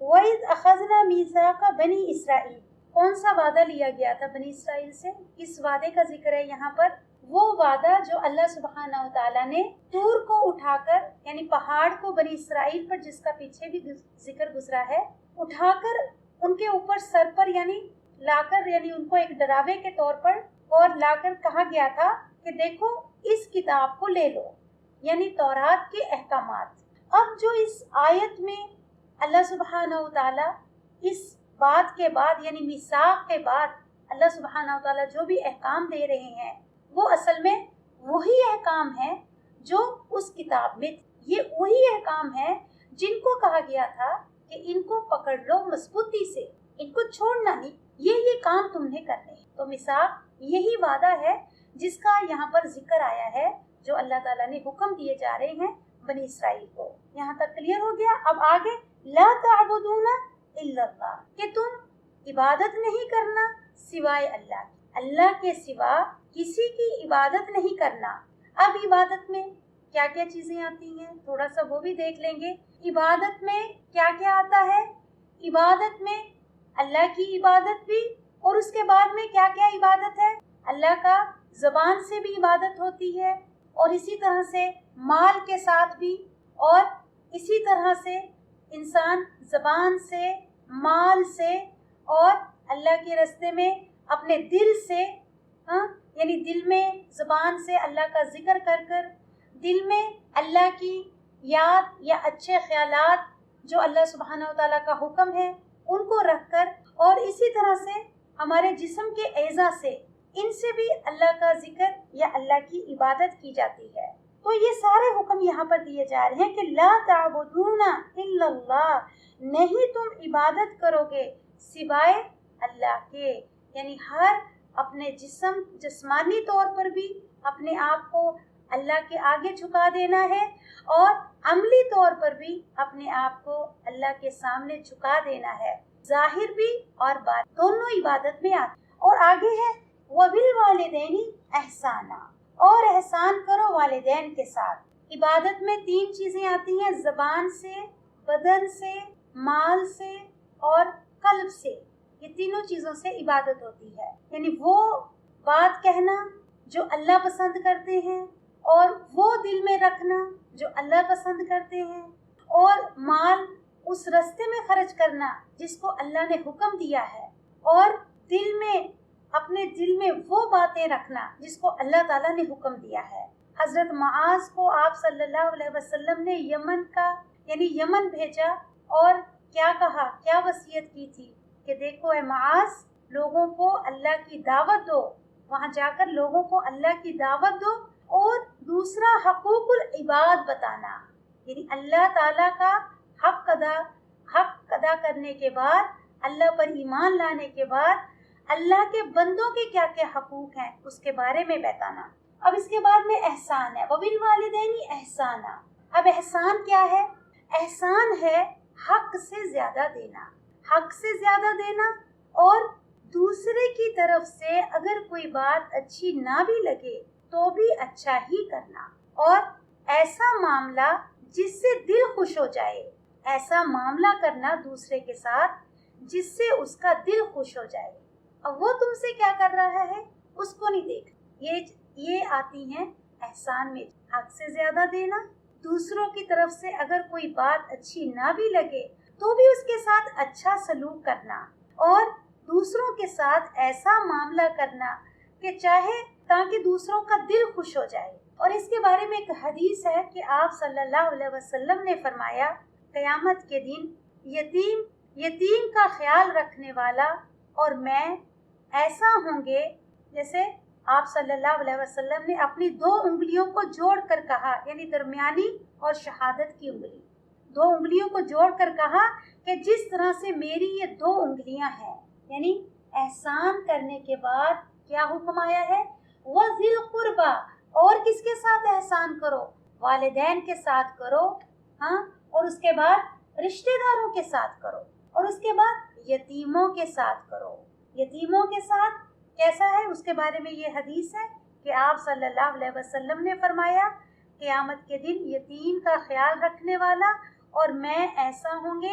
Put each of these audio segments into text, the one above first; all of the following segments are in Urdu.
وَإِذْ أَخَذْنَا مِيثَاقَ بَنِي إِسْرَائِیل، کون سا وعدہ لیا گیا تھا بنی اسرائیل سے؟ کس وعدے کا ذکر ہے یہاں پر؟ وہ وعدہ جو اللہ سبحانہ و تعالیٰ نے طور کو اٹھا کر، یعنی پہاڑ کو بنی اسرائیل پر، جس کا پیچھے بھی ذکر گزرا ہے، اٹھا کر ان کے اوپر سر پر یعنی لا کر، یعنی ان کو ایک ڈراوے کے طور پر اور لا کر کہا گیا تھا کہ دیکھو اس کتاب کو لے لو، یعنی تورات کے احکامات۔ اب جو اس آیت میں اللہ سبحانہ و تعالیٰ اس بات کے بعد، یعنی میثاق کے بعد اللہ سبحانہ و تعالیٰ جو بھی احکام دے رہے ہیں وہ اصل میں وہی احکام ہیں جو اس کتاب میں تھے۔ یہ وہی احکام ہیں جن کو کہا گیا تھا کہ ان کو پکڑ لو مضبوطی سے، ان کو چھوڑنا نہیں، یہ کام تم نے کرنے ہیں۔ تو میثاق یہی وعدہ ہے جس کا یہاں پر ذکر آیا ہے، جو اللہ تعالیٰ نے حکم دیے جا رہے ہیں بنی اسرائیل کو۔ یہاں تک کلیئر ہو گیا؟ اب آگے لا تعبدون الا اللہ، کہ تم عبادت نہیں کرنا سوائے اللہ کی، اللہ کے سوا کسی کی عبادت نہیں کرنا۔ اب عبادت میں کیا کیا چیزیں آتی ہیں تھوڑا سا وہ بھی دیکھ لیں گے۔ عبادت میں کیا کیا آتا ہے؟ عبادت میں اللہ کی عبادت بھی، اور اس کے بعد میں کیا کیا عبادت ہے؟ اللہ کا زبان سے بھی عبادت ہوتی ہے، اور اسی طرح سے مال کے ساتھ بھی، اور اسی طرح سے انسان زبان سے، مال سے، اور اللہ کے راستے میں اپنے دل سے، یعنی دل میں زبان سے اللہ کا ذکر کر کر، دل میں اللہ کی یاد یا اچھے خیالات جو اللہ سبحانہ و تعالیٰ کا حکم ہے ان کو رکھ کر، اور اسی طرح سے ہمارے جسم کے اعضاء سے، ان سے بھی اللہ کا ذکر یا اللہ کی عبادت کی جاتی ہے۔ تو یہ سارے حکم یہاں پر دیے جا رہے ہیں کہ لا تعبدون الا اللہ، نہیں تم عبادت کرو گے سوائے اللہ کے، یعنی ہر اپنے جسمانی طور پر بھی اپنے آپ کو اللہ کے آگے جھکا دینا ہے، اور عملی طور پر بھی اپنے آپ کو اللہ کے سامنے جھکا دینا ہے، ظاہر بھی اور باطن دونوں عبادت میں آتے۔ اور آگے ہے وَبِالْوَالِدَيْنِ احسانا، اور احسان کرو والدین کے ساتھ۔ عبادت میں 3 چیزیں آتی ہیں، زبان سے، بدن سے، مال سے اور قلب سے۔ یہ تینوں چیزوں سے عبادت ہوتی ہے، یعنی وہ بات کہنا جو اللہ پسند کرتے ہیں، اور وہ دل میں رکھنا جو اللہ پسند کرتے ہیں، اور مال اس راستے میں خرچ کرنا جس کو اللہ نے حکم دیا ہے، اور دل میں اپنے دل میں وہ باتیں رکھنا جس کو اللہ تعالیٰ نے حکم دیا ہے۔ حضرت معاذ کو آپ صلی اللہ علیہ وسلم نے یمن بھیجا، اور کیا کہا، کیا وصیت کی تھی کہ دیکھو اے معاذ، لوگوں کو اللہ کی دعوت دو، وہاں جا کر لوگوں کو اللہ کی دعوت دو، اور دوسرا حقوق العباد بتانا، یعنی اللہ تعالیٰ کا حق ادا کرنے کے بعد، اللہ پر ایمان لانے کے بعد اللہ کے بندوں کے کیا کیا حقوق ہیں اس کے بارے میں بتانا۔ اب اس کے بعد میں احسان ہے، وَبِالْوَالِدَيْنِ احسانا۔ اب احسان کیا ہے؟ احسان ہے حق سے زیادہ دینا، حق سے زیادہ دینا، اور دوسرے کی طرف سے اگر کوئی بات اچھی نہ بھی لگے تو بھی اچھا ہی کرنا، اور ایسا معاملہ جس سے دل خوش ہو جائے، ایسا معاملہ کرنا دوسرے کے ساتھ جس سے اس کا دل خوش ہو جائے۔ اب وہ تم سے کیا کر رہا ہے اس کو نہیں دیکھ، یہ آتی ہیں احسان میں، حق سے زیادہ دینا، دوسروں کی طرف سے اگر کوئی بات اچھی نہ بھی لگے تو بھی اس کے ساتھ اچھا سلوک کرنا، اور دوسروں کے ساتھ ایسا معاملہ کرنا کہ چاہے تاکہ دوسروں کا دل خوش ہو جائے۔ اور اس کے بارے میں ایک حدیث ہے کہ آپ صلی اللہ علیہ وسلم نے فرمایا، قیامت کے دن یتیم کا خیال رکھنے والا اور میں ایسا ہوں گے، جیسے آپ صلی اللہ علیہ وسلم نے اپنی 2 انگلیوں کو جوڑ کر کہا، یعنی درمیانی اور شہادت کی انگلی، 2 انگلیوں کو جوڑ کر کہا کہ جس طرح سے میری یہ 2 انگلیاں ہیں، یعنی احسان کرنے کے بعد کیا حکم آیا ہے؟ وَذِي الْقُرْبَى، اور کس کے ساتھ احسان کرو؟ والدین کے ساتھ کرو، اور اس کے بعد رشتہ داروں کے ساتھ کرو، اور اس کے بعد یتیموں کے ساتھ کرو۔ یتیموں کے ساتھ کیسا ہے اس کے بارے میں یہ حدیث ہے کہ آپ صلی اللہ علیہ وسلم نے فرمایا، قیامت کے دن یتیم کا خیال رکھنے والا اور میں ایسا ہوں گے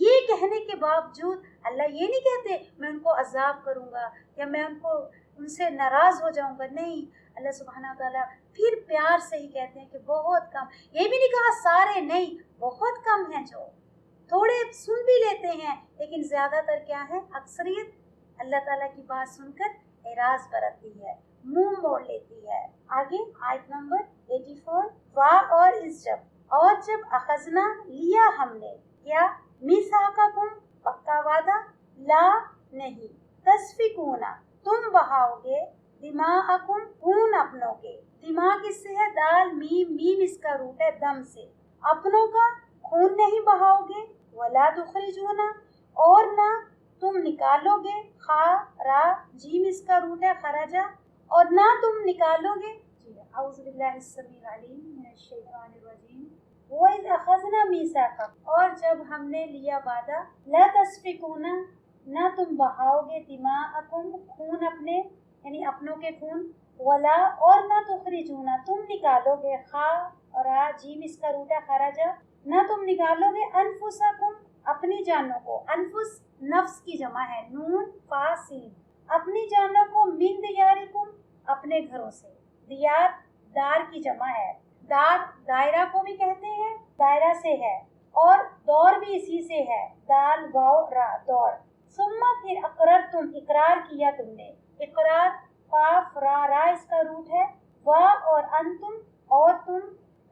یہ کہنے کے باوجود اللہ یہ نہیں کہتے میں ان کو عذاب کروں گا یا میں ان سے ناراض ہو جاؤں گا، نہیں، اللہ سبحانہ تعالیٰ پھر پیار سے ہی کہتے ہیں کہ بہت کم، یہ بھی نہیں کہا سارے، نہیں، بہت کم ہیں جو تھوڑے سن بھی لیتے ہیں، لیکن زیادہ تر کیا ہے، اکثریت اللہ تعالیٰ کی بات سن کر اعراض برتتی ہے، منہ موڑ لیتی ہے۔ آگے آیت نمبر 84، وا اور اس جب اخذنا لیا ہم نے، کیا، میثاقکم پکا وعدہ، لا نہیں، تسفکونا تم بہاؤ گے، دماءکم خون اپنوں کے، دماء کس سے ہے، دال میم، میم اس کا روٹ ہے دم سے، اپنوں کا خون نہیں بہاؤ گے، ولا تخرجونا اور نہ تم نکالو گے، خا را جیم اس کا روٹ ہے خرجا، اور نہ تم نکالو گے، اعوذ باللہ السمیع العلیم من الشیطان الرجیم، وَإِذْ أَخَذْنَا مِيثَاقَكُمْ اور جب ہم نے لیا وعدہ، لا تسفکونا نہ تم بہاؤ گے، دماءکم خون اپنے یعنی اپنوں کے خون، ولا اور نہ تخرجونا تم نکالو گے، خا را جیم اس کا روٹ ہے خرجا، نہ تم نکالو گے، انفسکم اپنی جانوں کو، انفس نفس کی جمع ہے، نون فا سین، اپنی جانوں کو، من دیارکم اپنے گھروں سے، دیار دار کی جمع ہے، دار دائرہ کو بھی کہتے ہیں، دائرہ سے ہے، اور دور بھی اسی سے ہے، دال واو را دور، ثم پھر اقررتم اقرار کیا تم نے، اقرار قاف را اس کا روٹ ہے، وا اور انتم اور تم،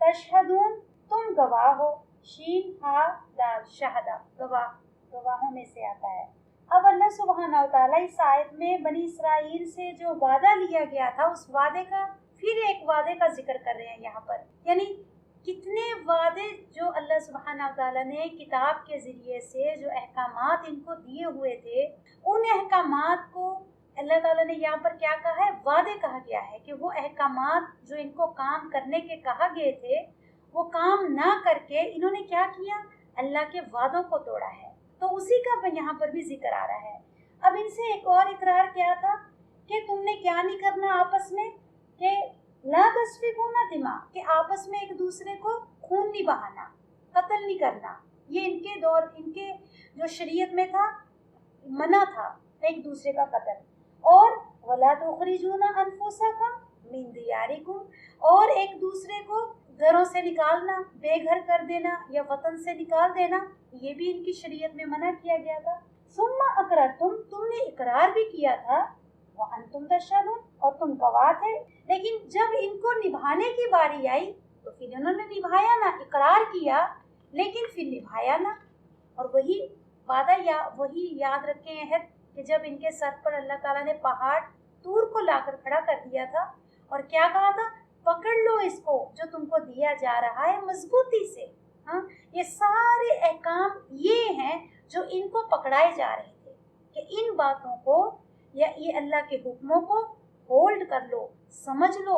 تشہدون تم گواہ ہو، شین ہا دال شہدہ گواہوں میں سے آتا ہے۔ اب اللہ سبحانہ و تعالیٰ اس آیت میں بنی اسرائیل سے جو وعدہ لیا گیا تھا اس وعدے کا پھر ایک وعدے کا ذکر کر رہے ہیں یہاں پر، یعنی کتنے وعدے جو اللہ سبحانہ و تعالیٰ نے کتاب کے ذریعے سے جو احکامات ان کو دیے ہوئے تھے، ان احکامات کو اللہ تعالیٰ نے یہاں پر کیا کہا ہے، وعدے کہا گیا ہے کہ وہ احکامات جو ان کو کام کرنے کے کہا گئے تھے وہ کام نہ کر کے انہوں نے کیا کیا، اللہ کے وعدوں کو توڑا ہے، تو اسی کا یہاں پر بھی ذکر آ رہا ہے۔ اب ان سے ایک اور اقرار کیا تھا کہ تم نے کیا نہیں کرنا آپس میں، کہ لا تسفکون دماء کہ آپس میں ایک دوسرے کو خون نہیں بہانا، قتل نہیں کرنا، یہ ان کے دور ان کے جو شریعت میں تھا منع تھا ایک دوسرے کا قتل، اور ولا تخرجون انفسکم من دیارکم اور ایک دوسرے کو گھروں سے نکالنا، بے گھر کر دینا یا وطن سے نکال دینا، یہ بھی ان کی شریعت میں منع کیا گیا تھا۔ ثم اقررتم تم نے اقرار بھی کیا تھا، وانتم تشہدون اور تم گواہ تھے، لیکن جب ان کو نبھانے کی باری آئی تو پھر انہوں نے نبھایا نہ، اقرار کیا لیکن پھر نبھایا نہ، اور وہی وعدہ یا وہی یاد رکھیں عہد کہ جب ان کے سر پر اللہ تعالیٰ نے پہاڑ طور کو لا کر کھڑا کر دیا تھا اور کیا کہا تھا، پکڑ لو اس کو جو تم کو دیا جا رہا ہے مضبوطی سے۔ ہاں، یہ سارے احکام یہ ہیں جو ان کو پکڑائے جا رہے تھے کہ ان باتوں کو یا یہ اللہ کے حکموں کو ہولڈ کر لو، سمجھ لو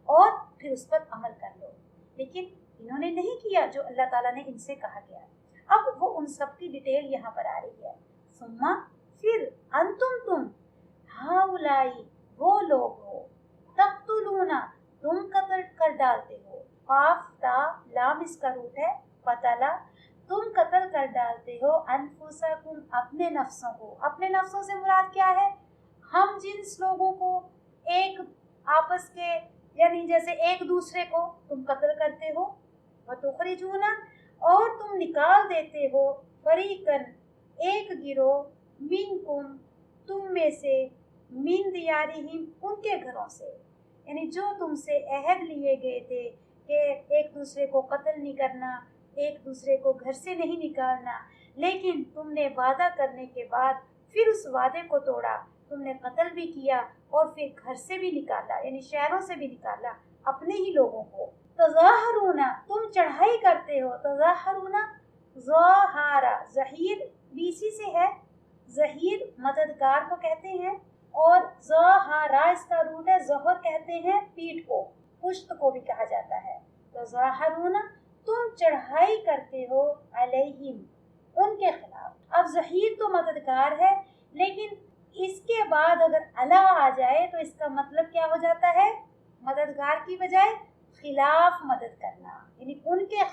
اور پھر اس پر عمل کر لو، لیکن انہوں نے نہیں کیا جو اللہ تعالیٰ نے ان سے کہا گیا۔ اب وہ ان سب کی ڈیٹیل یہاں پر آ رہی ہے، ثم پھر تم ہاؤلائی وہ لوگ ہو، تقتلون تم قتل کر ڈالتے ہو، قاف تا لام اس کا روٹ ہے قتلا، تم قتل کر ڈالتے ہو، انفسکم اپنے نفسوں کو، اپنے نفسوں سے مراد کیا ہے، ہم جنس لوگوں کو، ایک آپس کے یعنی جیسے ایک دوسرے کو تم قتل کرتے ہو، وتخرجون اور تم نکال دیتے ہو، فریقاً ایک گروہ، منکم تم میں سے، من دیارہم ان کے گھروں سے، یعنی جو تم سے عہد لیے گئے تھے کہ ایک دوسرے کو قتل نہیں کرنا، ایک دوسرے کو گھر سے نہیں نکالنا، لیکن تم نے وعدہ کرنے کے بعد پھر اس وعدے کو توڑا، تم نے قتل بھی کیا اور پھر گھر سے بھی نکالا یعنی شہروں سے بھی نکالا اپنے ہی لوگوں کو، تظاہرون تم چڑھائی کرتے ہو، تظاہرون ظاہرہ ظہیر بھی اسی سے ہے، ظہیر مددگار کو کہتے ہیں، اور ظاہرہ اس کا روٹ ہے ظہر کہتے ہیں پیٹھ کو، پشت کو بھی کہا جاتا ہے، تظاہرون تم چڑھائی کرتے ہو، علیہم ان کے خلاف۔ اب ظہیر تو مددگار ہے لیکن اس کے بعد اگر علی آ جائے تو اس کا مطلب کیا ہو جاتا ہے، مددگار کی بجائے خلاف مدد کرنا، یعنی ان کے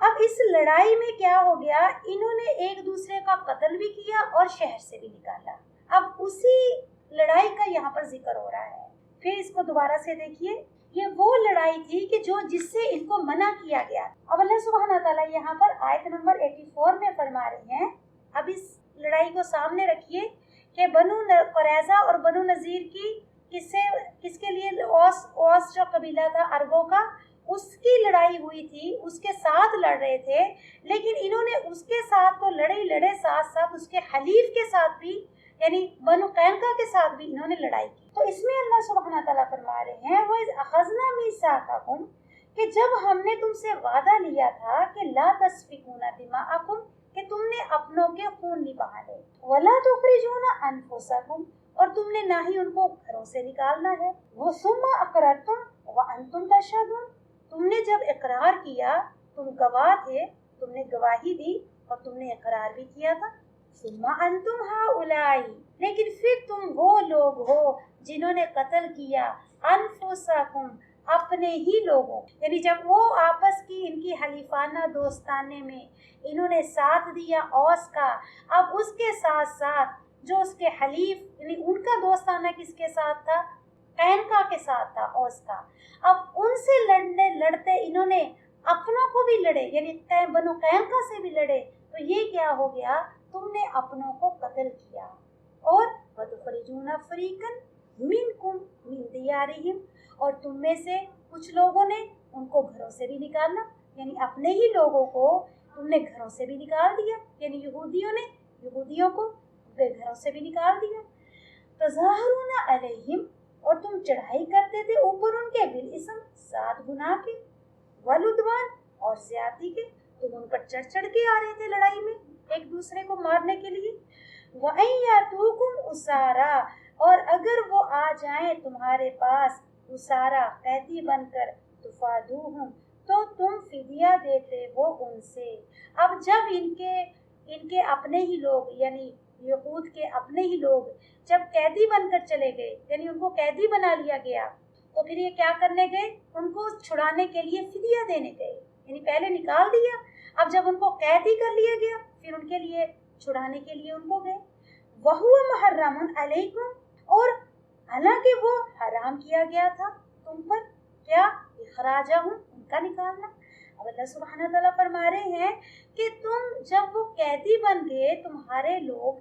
اب اس لڑائی میں کیا ہو گیا، انہوں نے ایک دوسرے کا قتل بھی کیا اور شہر سے بھی نکالا. اب اسی لڑائی کا یہاں پر ذکر ہو رہا ہے. پھر اس کو دوبارہ سے دیکھیے، یہ وہ لڑائی تھی کہ جس سے ان کو منع کیا گیا. اب اللہ سبحانہ تعالیٰ یہاں پر آیت نمبر 84 میں فرما رہے ہیں، اب اس لڑائی کو سامنے رکھیے کہ بنو قریظہ اور بنو نذیر کی کس کے لیے، اوس جو قبیلہ تھا عربوں کا، اس کی لڑائی ہوئی تھی، اس کے ساتھ لڑ رہے تھے. لیکن انہوں نے اس کے ساتھ تو لڑے ساتھ ساتھ اس کے حلیف کے ساتھ بھی، یعنی بنو قینقاع کے ساتھ بھی انہوں نے لڑائی کی. تو اس میں اللہ سبحانہ تعالیٰ فرما رہے ہیں وَإِذْ أَخَذْنَا مِيثَاقَكُمْ، کہ جب ہم نے تم سے وعدہ لیا تھا کہ لا تسفكون دماءکم، کہ تم نے اپنوں کے خون نہیں بہانے، وَلَا تُخْرِجُونَ أَنفُسَكُمْ، اور تم نے نہ ہی ان کو گھروں سے نکالنا ہے، وَثُمَّ أَقْرَرْتُمْ وَأَنْتُمْ تَشْهَدُونَ، تم نے جب اقرار کیا، تم گواہ تھے، تم نے گواہی دی اور تم نے اقرار بھی کیا تھا. ثم انتم ہؤلاء، لیکن پھر تم وہ لوگ ہو جنہوں نے قتل کیا انفسکم، اپنے ہی لوگوں، یعنی جب وہ آپس کی ان کی حلیفانہ دوستانے میں انہوں نے ساتھ دیا اوس کا، اب اس کے ساتھ ساتھ جو اس کے حلیف، یعنی ان کا دوستانہ کس کے ساتھ تھا، قینقاع کے ساتھ تھا اوس کا. اب ان سے لڑتے انہوں نے اپنوں کو بھی لڑے، یعنی بنو قینقاع سے بھی لڑے. تو یہ کیا ہو گیا، تم نے اپنوں کو قتل کیا. اور وَتُخْرِجُونَ فَرِيقًا مِنْكُمْ مِنْ دِيَارِهِمْ، اور تم میں سے کچھ لوگوں نے ان کو گھروں سے بھی نکالنا، یعنی اپنے ہی لوگوں کو تم نے گھروں سے بھی نکال دیا، یعنی یہودیوں کو بے گھروں سے بھی نکال دیا. تَظَاهَرُونَ عَلَيْهِمْ، اور تم چڑھائی کرتے تھے اوپر ان کے بالاسم، 7 گناہ کے، والعدوان، اور زیادتی کے، تم ان پر چڑھ کے آ رہے تھے لڑائی میں ایک دوسرے کو مارنے کے لیے. وَإِن يَأْتُوكُمْ أُسَارَىٰ، اور اگر وہ آ جائیں تمہارے پاس اسارا قیدی بن کر، تفادوہم، تو تم فدیہ دیتے ہو ان سے. اب جب ان کے اپنے ہی لوگ، یعنی یہود کے اپنے ہی لوگ جب قیدی بن کر چلے گئے، یعنی ان کو قیدی بنا لیا گیا، تو پھر یہ کیا کرنے گئے، ان کو چھڑانے کے لیے فدیہ دینے گئے. یعنی پہلے نکال دیا، اب جب ان کو قیدی کر لیا گیا، پھر ان کے لیے چھڑانے کے لیے ان کو گئے. وَهُوَ مُحَرَّمٌ عَلَيْكُمْ، اور حالانکہ وہ حرام کیا گیا تھا تم پر، کیا، اخراجہم، ان کا نکالنا. اب اللہ سبحانہ تعالیٰ فرما رہے ہیں کہ تم جب وہ قیدی بن گئے تمہارے لوگ،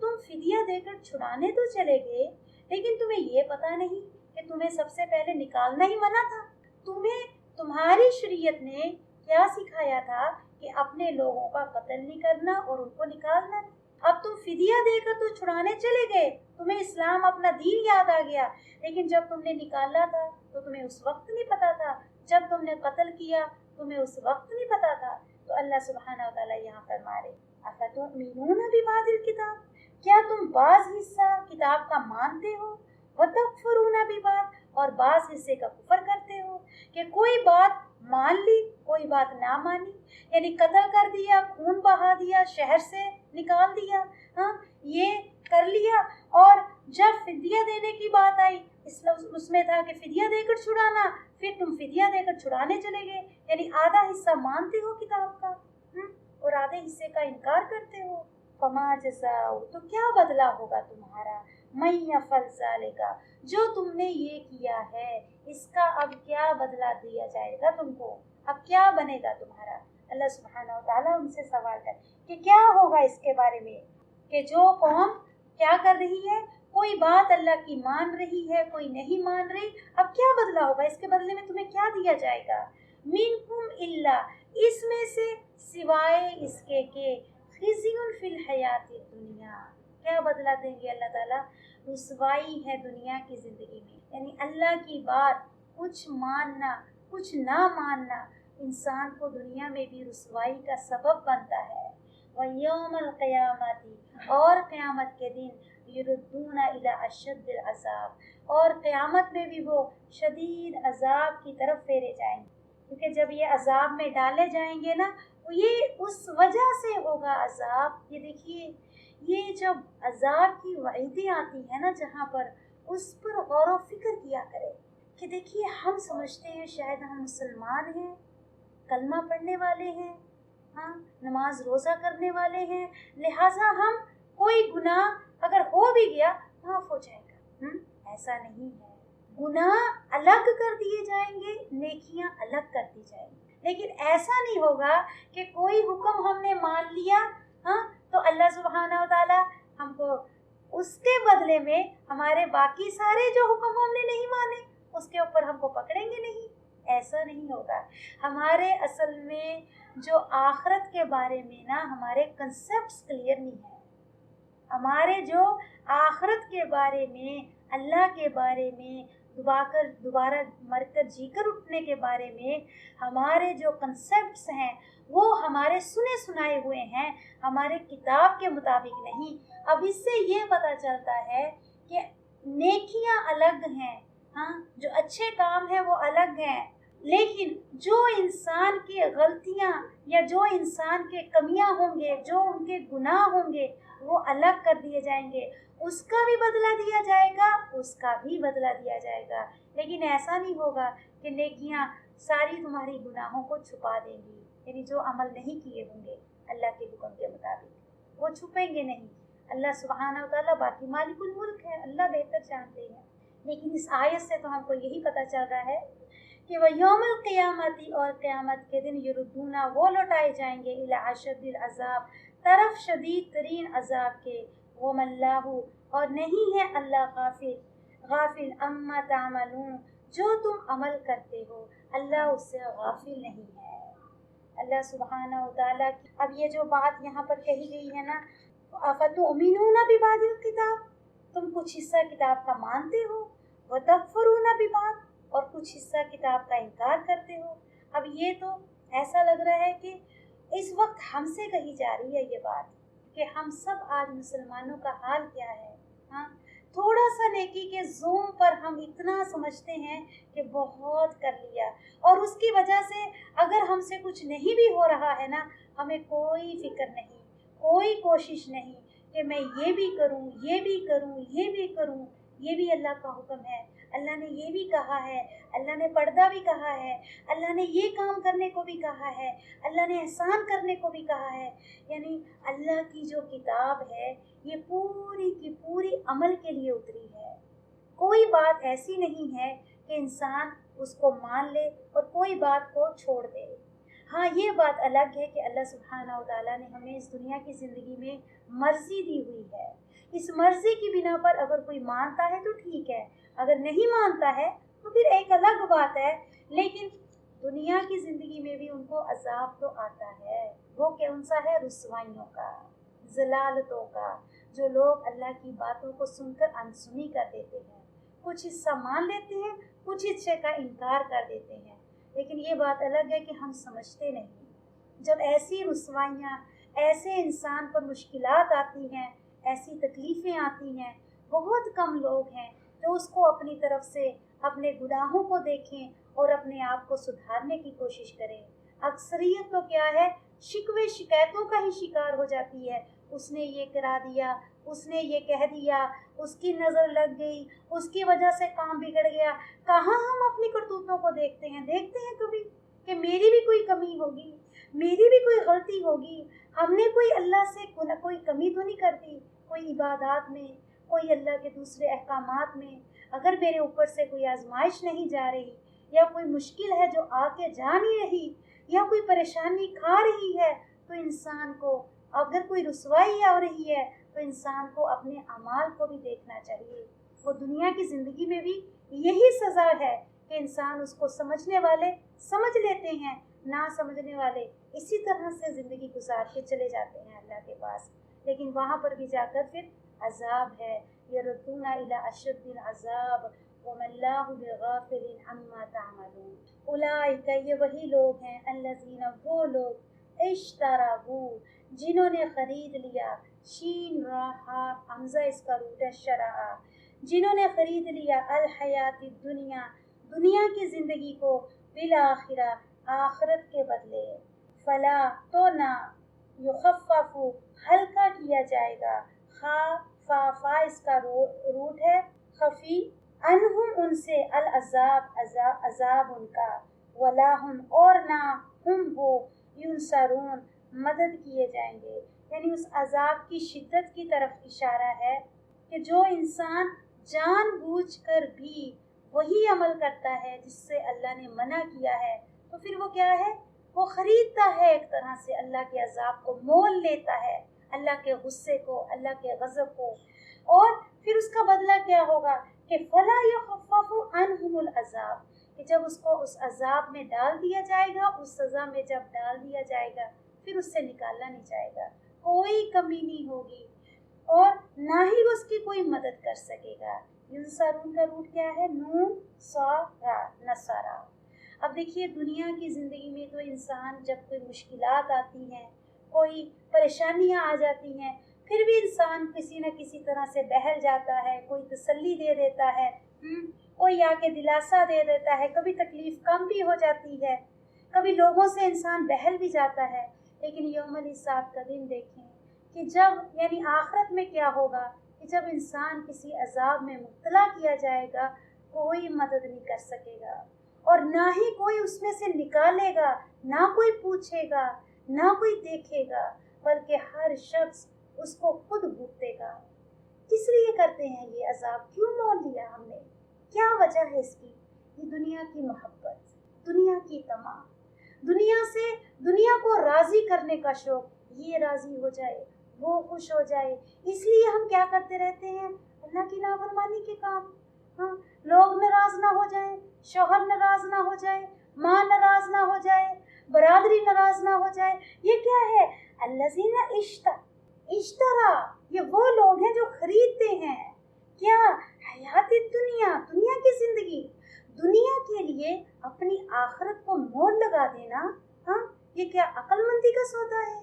تم فدیہ دے کر چھڑانے تو چلے گئے، لیکن تمہیں یہ پتہ نہیں کہ تمہیں سب سے پہلے نکالنا ہی منع تھا. تمہیں تمہاری شریعت نے کیا سکھایا تھا کہ اپنے لوگوں کا قتل نہیں کرنا اور ان کو نکالنا. اب تم فدیہ دے کر تو چھڑانے چلے گئے، تمہیں اسلام اپنا دین یاد آ گیا، لیکن جب تم نے نکالا تھا تو تمہیں اس وقت نہیں پتا تھا، جب تم نے قتل کیا تمہیں اس وقت نہیں پتا تھا. تو اللہ سبحانہ وتعالیٰ یہاں فرما رہے افتؤمنون ببعض الکتاب، کیا تم بعض حصہ کتاب کا مانتے ہو، وتکفرون ببعض، اور بعض حصے کا کفر کرتے ہو، کہ کوئی بات مان لی کوئی بات نہ مانی، یعنی قتل کر دیا، خون بہا دیا، شہر سے نکال دیا، ہاں یہ کر لیا. اور جب فدیہ دینے کی بات آئی، اس میں تھا کہ فدیہ دے کر چھڑانا، پھر تم فدیہ دے کر چھڑانے چلے گئے، یعنی آدھا حصہ مانتے ہو کتاب کا اور آدھے حصے کا انکار کرتے ہو. فما جزاء، تو کیا بدلہ ہوگا تمہارا، من یفعل ذلک، جو تم نے یہ کیا ہے اس کا اب کیا بدلہ دیا جائے گا تم کو، اب کیا بنے گا تمہارا. اللہ سبحانہ و تعالیٰ ان سے سوال کر کہ کیا ہوگا اس کے بارے میں، کہ جو قوم کیا کر رہی ہے، کوئی بات اللہ کی مان رہی ہے کوئی نہیں مان رہی، اب کیا بدلہ ہوگا، اس کے بدلے میں تمہیں کیا دیا جائے گا. منکم الا، اس میں سے سوائے اس کے کہ خزی فی الحیات الدنیا، کیا بدلہ دیں گے اللہ تعالیٰ، رسوائی ہے دنیا کی زندگی میں. یعنی اللہ کی بات کچھ ماننا کچھ نہ ماننا انسان کو دنیا میں بھی رسوائی کا سبب بنتا ہے. وَيَوْمَ الْقِيَامَةِ، اور قیامت کے دن، يُرَدُّونَ إِلَىٰ أَشَدِّ الْعَذَابِ، اور قیامت میں بھی وہ شدید عذاب کی طرف پھیرے جائیں گے. کیونکہ جب یہ عذاب میں ڈالے جائیں گے نا، یہ اس وجہ سے ہوگا عذاب. یہ دیکھیے، یہ جب عذاب کی وعیدیں آتی ہیں نا جہاں پر، اس پر غور و فکر کیا کرے کہ دیکھیے ہم سمجھتے ہیں شاید ہم مسلمان ہیں کلمہ پڑھنے والے ہیں، ہاں نماز روزہ کرنے والے ہیں، لہٰذا ہم کوئی گناہ اگر ہو بھی گیا معاف ہو جائے گا۔ ایسا نہیں ہے، گناہ الگ کر دیے جائیں گے، نیکیاں الگ کر دی جائیں گی، لیکن ایسا نہیں ہوگا کہ کوئی حکم ہم نے مان لیا ہاں تو اللہ سبحانہ و تعالیٰ ہم کو اس کے بدلے میں ہمارے باقی سارے جو حکم ہم نے نہیں مانے اس کے اوپر ہم کو پکڑیں گے نہیں، ایسا نہیں ہوگا۔ ہمارے اصل میں جو آخرت کے بارے میں نا ہمارے کنسیپٹس کلیئر نہیں ہیں، ہمارے جو آخرت کے بارے میں، اللہ کے بارے میں، دوبارہ مر کر جی کر اٹھنے کے بارے میں ہمارے جو کنسیپٹس ہیں وہ ہمارے سنے سنائے ہوئے ہیں، ہمارے کتاب کے مطابق نہیں۔ اب اس سے یہ پتہ چلتا ہے کہ نیکیاں الگ ہیں، ہاں جو اچھے کام ہیں وہ الگ ہیں، لیکن جو انسان کی غلطیاں یا جو انسان کے کمیاں ہوں گے، جو ان کے گناہ ہوں گے وہ الگ کر دیے جائیں گے، اس کا بھی بدلہ دیا جائے گا، اس کا بھی بدلہ دیا جائے گا۔ لیکن ایسا نہیں ہوگا کہ نیکیاں ساری تمہاری گناہوں کو چھپا دیں گی، یعنی جو عمل نہیں کیے ہوں گے اللہ کے حکم کے مطابق وہ چھپیں گے نہیں۔ اللہ سبحانہ و تعالیٰ باقی مالک الملک ہے، اللہ بہتر جانتے ہیں۔ لیکن اس آیت سے تو ہم کو یہی پتہ چل رہا ہے کہ وہ یوم القیامتی، اور قیامت کے دن یردونا وہ لوٹائے جائیں گے الی اشد العذاب، طرف شدید ترین عذاب کے، وما اللہ، اور نہیں ہے اللہ غافل اما تعملون، جو تم عمل کرتے ہو اللہ اس سے غافل نہیں ہے۔ اللہ سبحانہ و تعالیٰ کی اب یہ جو بات یہاں پر کہی گئی ہے نا، افتؤمنون ببعض الکتاب، تم کچھ حصہ کتاب کا مانتے ہو، وتکفرون ببعض، اور کچھ حصہ کتاب کا انکار کرتے ہو۔ اب یہ تو ایسا لگ رہا ہے کہ اس وقت ہم سے کہی جا رہی ہے یہ بات کہ ہم سب آج مسلمانوں کا حال کیا ہے، ہاں تھوڑا سا نیکی کے زوم پر ہم اتنا سمجھتے ہیں کہ بہت کر لیا، اور اس کی وجہ سے اگر ہم سے کچھ نہیں بھی ہو رہا ہے نا ہمیں کوئی فکر نہیں، کوئی کوشش نہیں کہ میں یہ بھی کروں، یہ بھی کروں، یہ بھی کروں۔ یہ بھی اللہ کا حکم ہے، اللہ نے یہ بھی کہا ہے، اللہ نے پردہ بھی کہا ہے، اللہ نے یہ کام کرنے کو بھی کہا ہے، اللہ نے احسان کرنے کو بھی کہا ہے۔ یعنی اللہ کی جو کتاب ہے یہ پوری کی پوری عمل کے لیے اتری ہے، کوئی بات ایسی نہیں ہے کہ انسان اس کو مان لے اور کوئی بات کو چھوڑ دے۔ ہاں یہ بات الگ ہے کہ اللہ سبحانہ و تعالیٰ نے ہمیں اس دنیا کی زندگی میں مرضی دی ہوئی ہے، اس مرضی کی بنا پر اگر کوئی مانتا ہے تو ٹھیک ہے، اگر نہیں مانتا ہے تو پھر ایک الگ بات ہے۔ لیکن دنیا کی زندگی میں بھی ان کو عذاب تو آتا ہے، وہ کون سا ہے؟ رسوائیوں کا، ضلالتوں کا، جو لوگ اللہ کی باتوں کو سن کر انسنی کر دیتے ہیں، کچھ حصہ مان لیتے ہیں، کچھ حصے کا انکار کر دیتے ہیں۔ لیکن یہ بات الگ ہے کہ ہم سمجھتے نہیں، جب ایسی رسوائیاں، ایسے انسان پر مشکلات آتی ہیں، ایسی تکلیفیں آتی ہیں، بہت کم لوگ ہیں جو اس کو اپنی طرف سے اپنے گناہوں کو دیکھیں اور اپنے آپ کو سدھارنے کی کوشش کریں۔ اکثریت تو کیا ہے، شکوے شکایتوں کا ہی شکار ہو جاتی ہے، اس نے یہ کرا دیا، اس نے یہ کہہ دیا، اس کی نظر لگ گئی، اس کی وجہ سے کام بگڑ گیا۔ کہاں ہم اپنی کرتوتوں کو دیکھتے ہیں کبھی کہ میری بھی کوئی کمی ہوگی، میری بھی کوئی غلطی ہوگی، ہم نے کوئی اللہ سے کوئی کمی تو نہیں کرتی، کوئی عبادات میں، کوئی اللہ کے دوسرے احکامات میں۔ اگر میرے اوپر سے کوئی آزمائش نہیں جا رہی، یا کوئی مشکل ہے جو آ کے جا نہیں رہی، یا کوئی پریشانی کھا رہی ہے، تو انسان کو اگر کوئی رسوائی ہو رہی ہے تو انسان کو اپنے اعمال کو بھی دیکھنا چاہیے۔ وہ دنیا کی زندگی میں بھی یہی سزا ہے کہ انسان اس کو سمجھنے والے سمجھ لیتے ہیں، نہ سمجھنے والے اسی طرح سے زندگی گزار کے چلے جاتے ہیں اللہ کے پاس، لیکن وہاں پر بھی جا کر پھر عذاب ہے۔ یردون الی اشد العذاب وما اللہ بغافل عما تعملون۔ اولئک، یہ وہی لوگ ہیں، الذین، وہ لوگ، اشتروا، جنہوں نے خرید لیا، شین راہا، حمزہ اس کا روٹ ہے شرعہ، جنہوں نے خرید لیا، الحیات الدنیا، دنیا کی زندگی کو، بالآخرہ، آخرت کے بدلے، فلا، تو نہ، یخفف، ہلکا کیا جائے گا، فا اس کا روٹ ہے خفی، انہم، ان سے، العذاب، عذاب ان کا، ولا ہم، اور نہ ہم وہ ینصرون مدد کیے جائیں گے. یعنی اس عذاب کی شدت کی طرف اشارہ ہے کہ جو انسان جان بوجھ کر بھی وہی عمل کرتا ہے جس سے اللہ نے منع کیا ہے تو پھر وہ کیا ہے، وہ خریدتا ہے ایک طرح سے اللہ کے عذاب کو، مول لیتا ہے اللہ کے غصے کو، اللہ کے غضب کو. اور پھر اس کا بدلہ کیا ہوگا کہ فلا یخفف عنہم العذاب، کہ جب اس کو اس عذاب میں ڈال دیا جائے گا، اس سزا میں جب ڈال دیا جائے گا پھر اس سے نکالا نہیں جائے گا، کوئی کمی نہیں ہوگی اور نہ ہی اس کی کوئی مدد کر سکے گا. ینصرون کا روٹ کیا ہے؟ نون صا را، نصارا. اب دیکھیے دنیا کی زندگی میں تو انسان جب کوئی مشکلات آتی ہیں، کوئی پریشانیاں آ جاتی ہیں، پھر بھی انسان کسی نہ کسی طرح سے بہل جاتا ہے، کوئی تسلی دے دیتا ہے، کوئی آ کے دلاسا دے دیتا ہے، کبھی تکلیف کم بھی ہو جاتی ہے، کبھی لوگوں سے انسان بہل بھی جاتا ہے. لیکن یوم الحساب کا دن دیکھیں کہ جب یعنی آخرت میں کیا ہوگا کہ جب انسان کسی عذاب میں مبتلا کیا جائے گا کوئی مدد نہیں کر سکے گا اور نہ ہی کوئی اس میں سے نکالے گا، نہ کوئی پوچھے گا، نہ کوئی دیکھے گا، بلکہ ہر شخص اس کو خود بھگتے گا. کس لیے کرتے ہیں یہ عذاب؟ کیوں مول لیا ہم نے؟ کیا وجہ ہے اس کی؟ یہ دنیا کی محبت، دنیا کی طمع، دنیا کو راضی کرنے کا شوق. یہ راضی ہو جائے، وہ خوش ہو جائے، اس لیے ہم کیا کرتے رہتے ہیں؟ اللہ کی نافرمانی کے کام. ہاں، لوگ ناراض نہ ہو جائیں، شوہر ناراض نہ ہو جائے، ماں ناراض نہ ہو جائے، برادری ناراض نہ ہو جائے. یہ کیا ہے؟ الذین اشترا، یہ وہ لوگ ہیں جو خریدتے ہیں کیا؟ حیات دنیا کی زندگی، دنیا کے لیے اپنی آخرت کو مول لگا دینا. ہاں، یہ کیا عقل مندی کا سودا ہے؟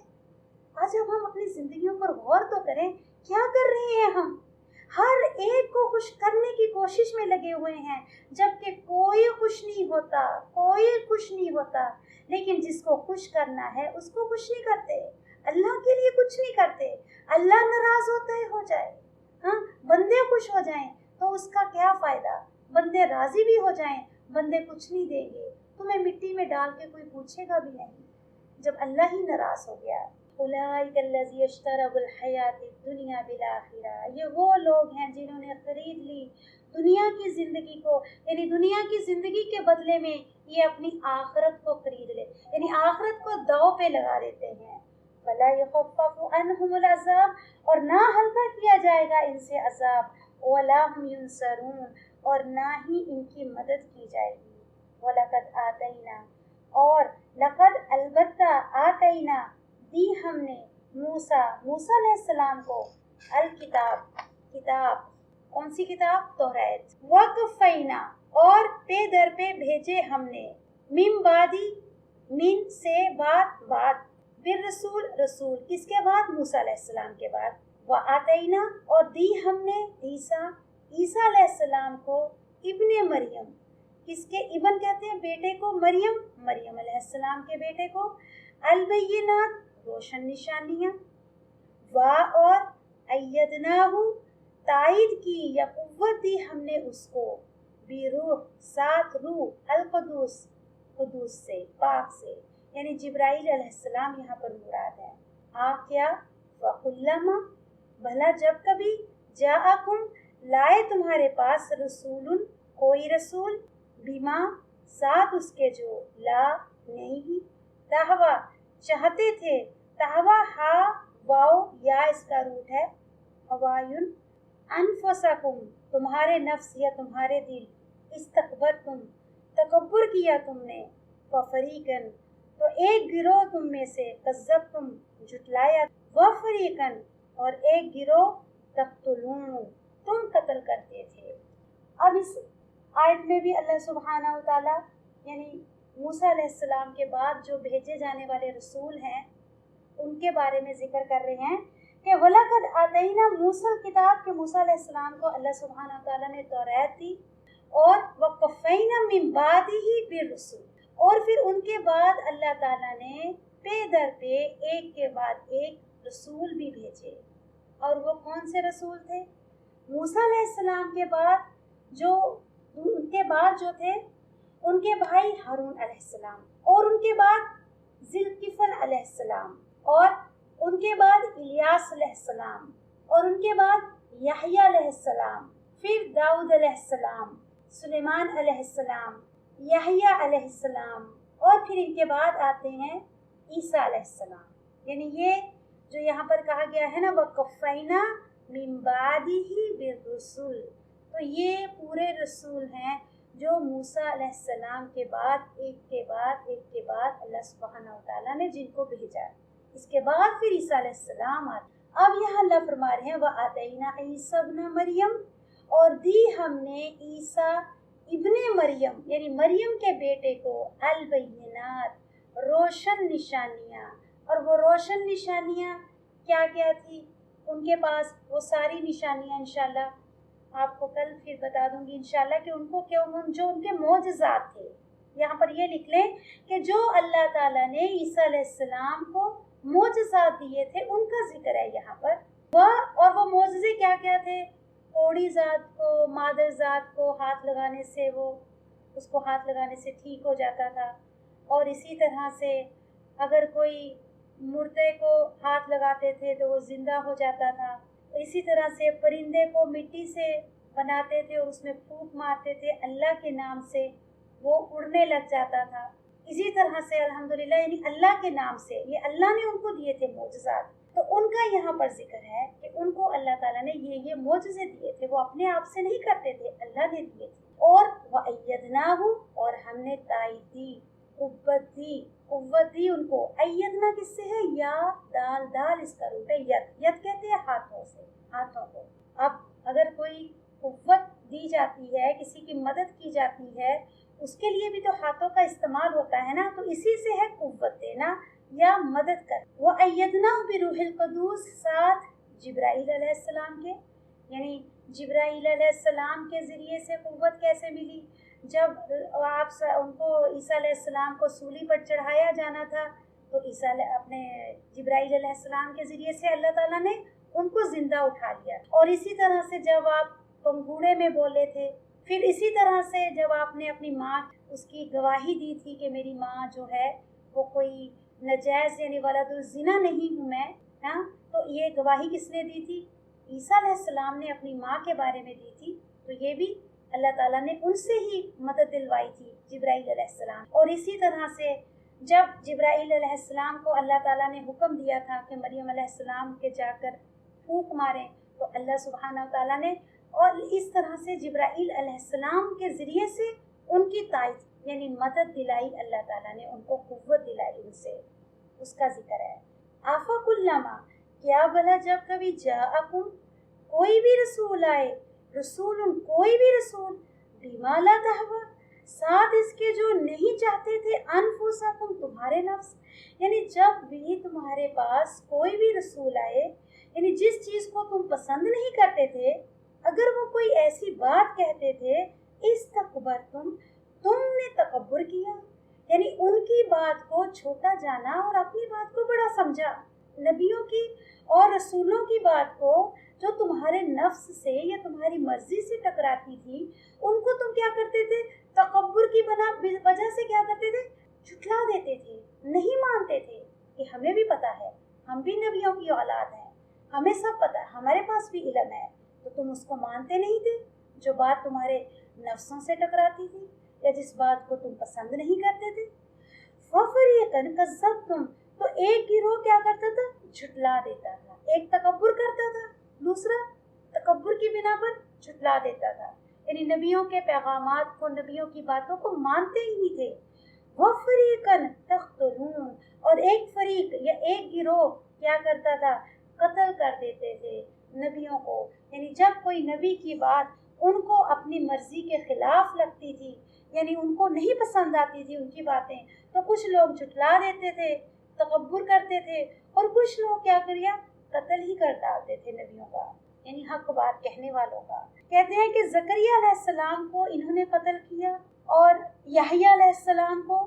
آج اب ہم اپنی زندگیوں پر غور تو کریں، کیا کر رہے ہیں ہم؟ ہر ایک کو خوش کرنے کی کوشش میں لگے ہوئے ہیں، جبکہ کوئی خوش نہیں ہوتا. لیکن جس کو خوش کرنا ہے اس کو خوش نہیں کرتے، اللہ کے لیے کچھ نہیں کرتے. اللہ ناراض ہوتا ہے، ہو جائے، ہاں، بندے خوش ہو جائیں تو اس کا کیا فائدہ؟ بندے راضی بھی ہو جائیں، بندے کچھ نہیں دیں گے، تمہیں مٹی میں ڈال کے کوئی پوچھے گا بھی نہیں جب اللہ ہی ناراض ہو گیا. اولئک الذین اشتروا الحیاۃ الدنیا بالآخرہ، یہ وہ لوگ ہیں جنہوں نے خرید لی دنیا کی زندگی کو، یعنی دنیا کی زندگی کے بدلے میں یہ اپنی آخرت کو خرید لے، یعنی آخرت کو داؤ پہ لگا دیتے ہیں. ولا یخفف عنہم العذاب، اور نہ ہلکا کیا جائے گا ان سے عذاب. ولا هم ینصرون، اور نہ ہی ان کی مدد کی جائے گی. وَلَقَدْ آتَيْنَا، اور لقد البتہ آتینا دی ہم نے موسیٰ علیہ السلام کو کتاب. کون سی کتاب؟ توریت. وَقَفَّیْنَا، اور پے در پہ بھیجے ہم نے، من بعدی، من سے بعد، بالرسول، رسول کس کے بعد؟ موسیٰ علیہ السلام کے بعد. وَآتَیْنَا، اور دی ہم نے عیسیٰ علیہ السلام کو، ابن مریم، کس کے ابن کہتے ہیں؟ بیٹے کو. مریم علیہ السلام کے بیٹے کو. البینات، روشن نشانیاں. اور ایدناہ، تائید کی یا قوت دی ہم نے اس کو، بروح، ساتھ روح، القدس، قدوس سے، پاک سے، یعنی جبرائیل علیہ السلام یہاں پر مراد ہے. کیا؟ وَقُلَّمَا، بھلا جب کبھی، جاءکم، لائے تمہارے پاس، رسول، کوئی رسول، بما، ساتھ اس کے جو، لا، نہیں، تہوا، چاہتے تھے، تہوا، ہا واو یا اس کا روٹ ہے ہوایون، انفسکم، تمہارے نفس یا تمہارے دل، استکبرتم، تکبر کیا تم نے، ففریقن، تو ایک گروہ تم میں سے، کذبتم، جھٹلایا، وفریقن، اور ایک گروہ، تقتلون، تم قتل کرتے تھے. اب اس آیت میں بھی اللہ سبحانہ وتعالی یعنی موسیٰ علیہ السلام کے بعد جو بھیجے جانے والے رسول ہیں ان کے بارے میں ذکر کر رہے ہیں کہ وَلَقَدْ آتَيْنَا مُوسَى الْكِتَابَ، کہ موسیٰ علیہ السلام کو اللہ سبحانہ وتعالی نے توریت دی، اور وَقَفَّيْنَا مِن بَعْدِهِ بِالرُّسُلِ، اور پھر ان کے بعد اللہ تعالیٰ نے پے در پہ ایک کے بعد ایک رسول بھی بھیجے. اور وہ کون سے رسول تھے؟ موسیٰ علیہ السلام کے بعد ان کے بعد جو تھے ان کے بھائی ہارون علیہ السلام، اور ان کے بعد ذوالکفل علیہ السلام، اور ان کے بعد الیاس علیہ السلام، اور ان کے بعد یحییٰ علیہ السلام، پھر داؤد علیہ السلام، سلیمان علیہ السلام، یحییٰ علیہ السلام، اور پھر ان کے بعد آتے ہیں عیسیٰ علیہ السلام۔ یعنی یہ جو یہاں پر کہا گیا ہے نا وَقَفَّيْنَا مِن بَعْدِهِ بِالرُّسُلِ، تو یہ پورے رسول ہیں جو موسیٰ علیہ السلام کے بعد ایک کے بعد اللہ سبحانہ وتعالیٰ نے جن کو بھیجا، اس کے بعد پھر عیسیٰ علیہ السلام آتے۔ اب یہاں اللہ فرما رہے ہیں وَآتَيْنَا عِيسَى ابْنَ مَرْيَمَ، اور دی ہم نے عیسیٰ ابن مریم یعنی مریم کے بیٹے کو البینات روشن نشانیاں، اور وہ روشن نشانیاں کیا کیا تھی ان کے پاس، وہ ساری نشانیاں انشاءاللہ آپ کو کل پھر بتا دوں گی انشاءاللہ کہ ان کو جو ان کے معجزات تھے۔ یہاں پر یہ لکھ لیں کہ جو اللہ تعالیٰ نے عیسیٰ علیہ السلام کو معجزات دیے تھے ان کا ذکر ہے یہاں پر، اور وہ معجزے کیا کیا تھے؟ کوڑی ذات کو، مادر ذات کو ہاتھ لگانے سے اس کو ہاتھ لگانے سے ٹھیک ہو جاتا تھا، اور اسی طرح سے اگر کوئی مردے کو ہاتھ لگاتے تھے تو وہ زندہ ہو جاتا تھا، اسی طرح سے پرندے کو مٹی سے بناتے تھے اور اس میں پھونک مارتے تھے اللہ کے نام سے، وہ اڑنے لگ جاتا تھا۔ اسی طرح سے الحمدللہ یعنی اللہ کے نام سے یہ اللہ نے ان کو دیے تھے معجزات، تو ان کا یہاں پر ذکر ہے کہ ان کو اللہ تعالیٰ نے یہ معجزے دیے تھے، وہ اپنے آپ سے نہیں کرتے تھے، اللہ نے دیے تھے۔ اور وَأَيَّدْنَاهُ، اور ہم نے تائید دی، قوت دی ان کو۔ ایدنا کس سے ہے؟ یا دال اس کا روٹ ہے ید کہتے ہیں ہاتھوں کو۔ اب اگر کوئی قوت دی جاتی ہے، کسی کی مدد کی جاتی ہے، اس کے لیے بھی تو ہاتھوں کا استعمال ہوتا ہے نا، تو اسی سے ہے قوت دینا یا مدد کر۔ وَأَيَّدْنَاهُ بِرُوحِ الْقُدُوسِ، ساتھ جبرائیل علیہ السلام کے، یعنی جبرائیل علیہ السلام کے ذریعے سے قوت کیسے ملی؟ جب آپ ان کو عیسیٰ علیہ السلام کو سولی پر چڑھایا جانا تھا تو اپنے جبرائیل علیہ السلام کے ذریعے سے اللہ تعالیٰ نے ان کو زندہ اٹھا لیا۔ اور اسی طرح سے جب آپ پنگھوڑے میں بولے تھے، پھر اسی طرح سے جب آپ نے اپنی ماں اس کی گواہی دی تھی کہ میری ماں جو ہے وہ کوئی نجائز یعنی ولد الزنا نہیں ہوں میں، تو یہ گواہی کس نے دی تھی؟ عیسیٰ علیہ السلام نے اپنی ماں کے بارے میں دی تھی، تو یہ بھی اللہ تعالیٰ نے ان سے ہی مدد دلوائی تھی جبرائیل علیہ السلام۔ اور اسی طرح سے جب جبرائیل علیہ السلام کو اللہ تعالیٰ نے حکم دیا تھا کہ مریم علیہ السلام کے جا کر پھونک ماریں، تو اللہ سبحانہ تعالیٰ نے اور اس طرح سے جبرائیل علیہ السلام کے ذریعے سے ان کی تائید یعنی مدد دلائی، اللہ تعالیٰ نے ان کو قوت دلائی ان سے، اس کا ذکر ہے۔ آفاق الامہ، کیا بھلا جب کبھی جاءکم، کوئی بھی رسول آئے، کوئی بھی رسول، بما لا تہوی، ساتھ اس کے جو نہیں چاہتے تھے، انفسکم، تمہارے نفس، یعنی جب بھی تمہارے پاس کوئی بھی رسول آئے، یعنی جس چیز کو تم پسند نہیں کرتے تھے، اگر وہ کوئی ایسی بات کہتے تھے، استکبرتم، تم نے تکبر کیا، یعنی ان کی بات کو چھوٹا جانا اور اپنی بات کو بڑا سمجھا۔ نبیوں کی اور رسولوں کی بات کو جو تمہارے نفس سے یا تمہاری مرضی سے ٹکراتی تھی، ان کو تم کیا کرتے تھے؟ تکبر کی وجہ سے کیا کرتے تھے؟ جھٹلا دیتے تھے، نہیں مانتے تھے کہ ہمیں بھی پتا ہے، ہم بھی نبیوں کی اولاد ہیں، ہمیں سب پتا ہے، ہمارے پاس بھی علم ہے، تو تم اس کو مانتے نہیں تھے جو بات تمہارے نفسوں سے ٹکراتی تھی یا جس بات کو تم پسند نہیں کرتے تھے۔ فَفَرِيقًا كَذَّبْتُمْ، تو ایک گروہ کیا کرتا تھا؟ جھٹلا دیتا تھا، ایک تکبر کرتا تھا، دوسرا تکبر کی بنا پر جھٹلا دیتا تھا، یعنی نبیوں کے پیغامات کو، نبیوں کی باتوں کو مانتے ہی نہیں تھے۔ وَفَرِيقًا تَقْتُلُونَ، اور ایک فریق یا ایک گروہ کیا کرتا تھا؟ قتل کر دیتے تھے نبیوں کو، یعنی جب کوئی نبی کی بات ان کو اپنی مرضی کے خلاف لگتی تھی، یعنی ان کو نہیں پسند آتی تھی ان کی باتیں، تو کچھ لوگ جھٹلا دیتے تھے، تکبر کرتے تھے، اور کچھ لوگ کیا کریا؟ قتل ہی کر ڈالتے تھے نبیوں کا، یعنی حق بات کہنے والوں کا۔ کہتے ہیں کہ زکریا علیہ السلام کو انہوں نے قتل کیا، اور یحییٰ علیہ السلام کو،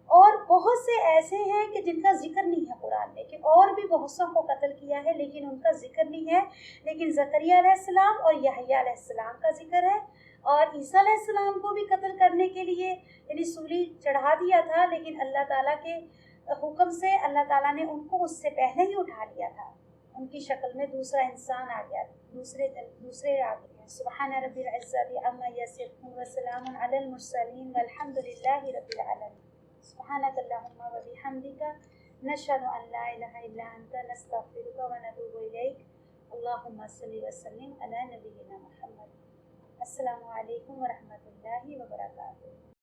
اور بہت سے ایسے ہیں کہ جن کا ذکر نہیں ہے قرآن میں، کہ اور بھی بہت سو کو قتل کیا ہے لیکن ان کا ذکر نہیں ہے، لیکن زکریا علیہ السلام اور یحییٰ علیہ السلام کا ذکر ہے۔ اور عیسیٰ علیہ السلام کو بھی قتل کرنے کے لیے یعنی سولی چڑھا دیا تھا، لیکن اللہ تعالیٰ کے حکم سے اللہ تعالیٰ نے ان کو اس سے پہلے ہی اٹھا لیا تھا، ان کی شکل میں دوسرا انسان آ گیا، دوسرے آ گئے. سبحان رب العزت عما یصفون وسلام علی المرسلین والحمد للہ رب العالمین. سبحانک اللہم و بحمدک نشہد ان لا الہ الا انت نستغفرک و نتوب الیک. اللہم صلی وسلم علی نبینا محمد. السلام علیکم ورحمۃ اللہ وبرکاتہ.